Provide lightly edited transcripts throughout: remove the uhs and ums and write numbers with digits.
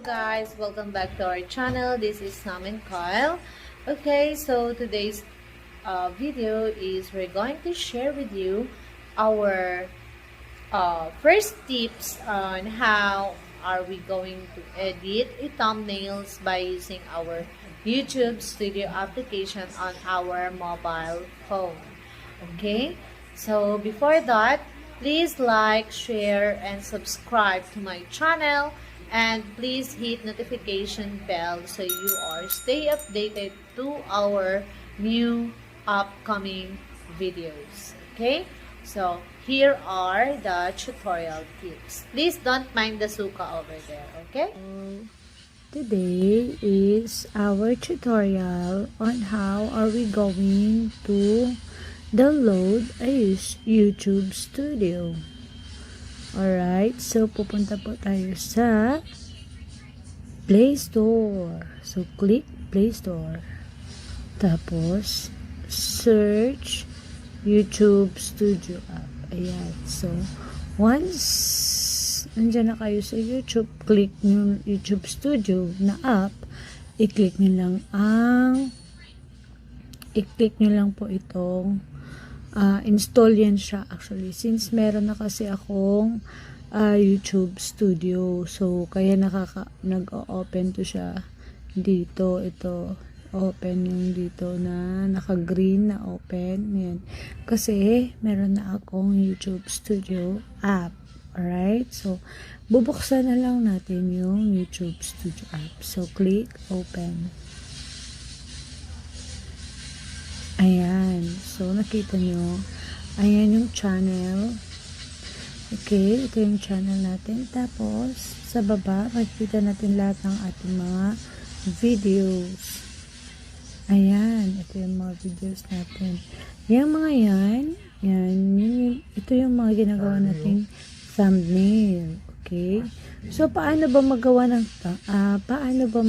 Guys, welcome back to our channel. This is Sam&Kyle. Okay, so today's video is we're going to share with you our first tips on how are we going to edit thumbnails by using our YouTube Studio application on our mobile phone. Okay, so before that, please like, share, and subscribe to my channel. And please hit notification bell so you are stay updated to our new upcoming videos. Okay? So, here are the tutorial tips. Please don't mind the suka over there. Okay? Today is our tutorial on how are we going to download a YouTube Studio. Alright, so pupunta po tayo sa Play Store. So, click Play Store. Tapos, search YouTube Studio app. Ayan. So, once nandiyan na kayo sa YouTube, click nyo YouTube Studio na app, i-click nyo lang po itong install yan siya actually since meron na kasi akong YouTube Studio, so kaya nag-open to siya dito. Ito open yung dito na naka-green na open yan kasi meron na akong YouTube Studio app. Alright, so bubuksan na lang natin yung YouTube Studio app. So click open. Ayan. So, nakita nyo. Ayan yung channel. Okay. Ito yung channel natin. Tapos, sa baba, makikita natin lahat ng ating mga videos. Ayan. Ito yung mga videos natin. Yung mga yan, ito yung mga ginagawa nating thumbnail. Okay. So, paano ba magawa ng, paano ba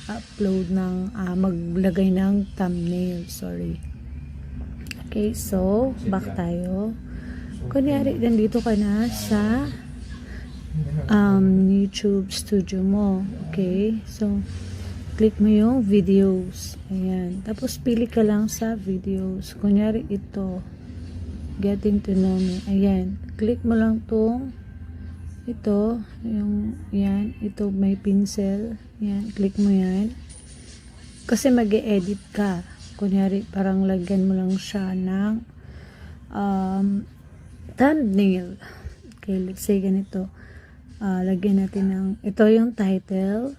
upload ng maglagay ng thumbnail, sorry. Okay, so back tayo. Kunyari nandito ka na sa YouTube Studio mo. Okay, so click mo yung videos. Ayan, tapos pili ka lang sa videos. Kunyari ito, getting to know me. Ayan, click mo lang tong ito, yung yan, ito may pencil. Yan, click mo yan. Kasi mag-e-edit ka. Kunyari, parang lagyan mo lang siya ng thumbnail. Okay, let's say ganito. Lagyan natin ng, ito yung title.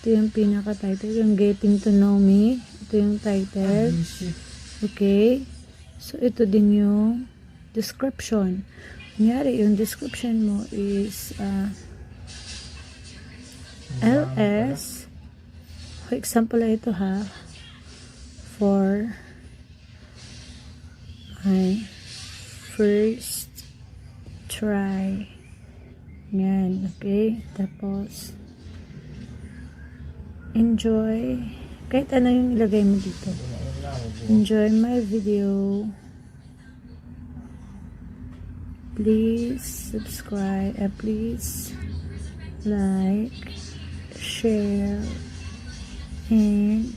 Ito yung pinaka-title. Yung Getting to Know Me. Ito yung title. Okay. So, ito din yung description. Kunyari, yung description mo is LS, for example, ito ha, for my first try. Yan, okay. Tapos, enjoy, kahit ano yung ilagay mo dito. Enjoy my video. Please subscribe, please like, share, and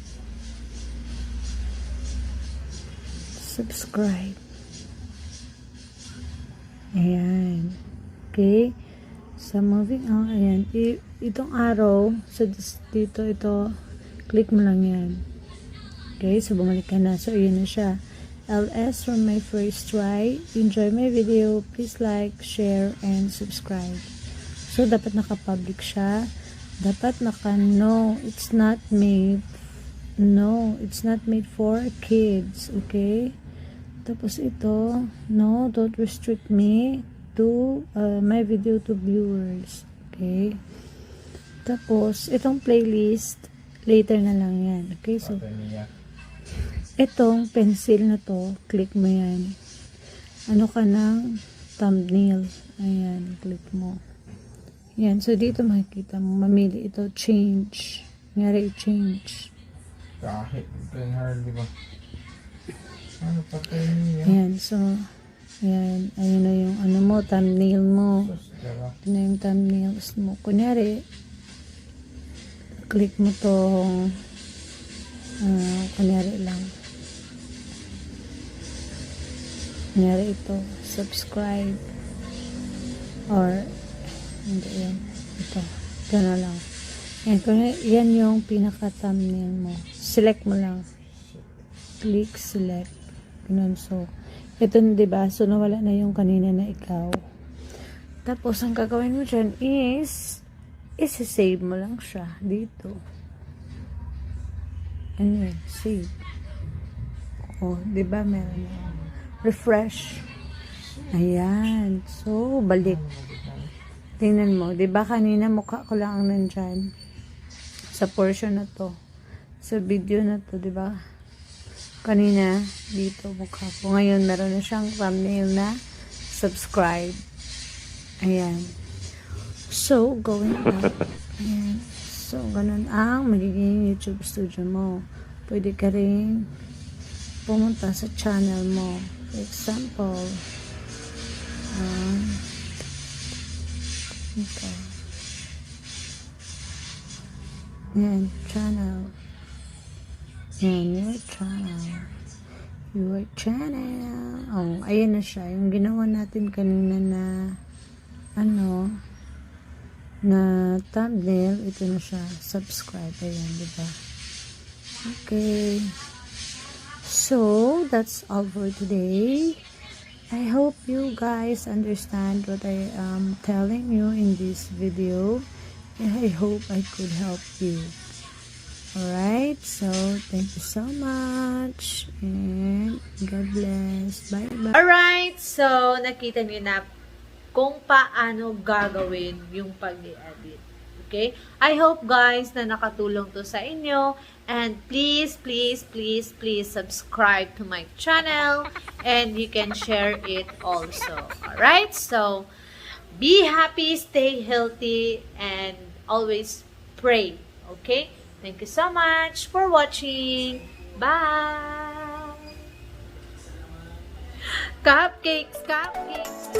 subscribe. Ayan. Okay. So, moving on. Ayan. Itong arrow, so dito, ito, click mo lang yan. Okay. So, bumalik ka na. So, ayan na siya. LS from my first try. Enjoy my video. Please like, share, and subscribe. So, dapat naka-public siya. Dapat naka-no. It's not made. No, it's not made for kids. Okay? Tapos ito, no, don't restrict me to my video to viewers. Okay? Tapos, itong playlist, later na lang yan. Okay, so, itong pencil na to, click mo yan. Ano ka ng thumbnail. Ayan, click mo. Yan, so dito makikita mo, mamili ito, change. Ngari, change. Kahit, di ba? Ano pa tayo niya? Ayan, so, ayan, ayun na yung ano mo, thumbnail mo. Ito na yung thumbnails mo. Kunyari, click mo tong, kunyari lang. Kunyari ito, subscribe. Or, hindi yan. Ito na lang. Yan, yan yung pinaka-thumbnail mo. Select mo lang. Click, select. Ganun. So, ito na, diba? So, nawala na yung kanina na ikaw. Tapos, ang gagawin mo dyan is, isi-save mo lang siya dito. Ano yun? Save. O, diba? Meron na. Refresh. Ayan. So, balik. Tingnan mo, 'di ba kanina mukha ko lang ang nandyan sa portion na to. Sa video na to, 'di ba? Kanina dito mukha ko. Ngayon meron na siyang thumbnail na subscribe. Ayan. So, going up. Ayan. So, ganun ang magiging YouTube studio mo. Pwede ka rin pumunta sa channel mo. For example, ito. Yan, channel. Yan, your channel. Your channel. Oh, ayan na siya. Yung ginawa natin kanina na ano, na thumbnail, ito na siya. Subscribe. Ayan, diba? Okay. So, that's all for today. I hope you guys understand what I am telling you in this video, and I hope I could help you. Alright, so thank you so much, and God bless. Bye-bye. Alright, so nakita niyo na kung paano gagawin yung pag-i-edit. Okay? I hope guys na nakatulong to sa inyo. And please, please, please, please subscribe to my channel. And you can share it also. Alright? So, be happy, stay healthy, and always pray. Okay? Thank you so much for watching. Bye! Cupcakes, cupcakes!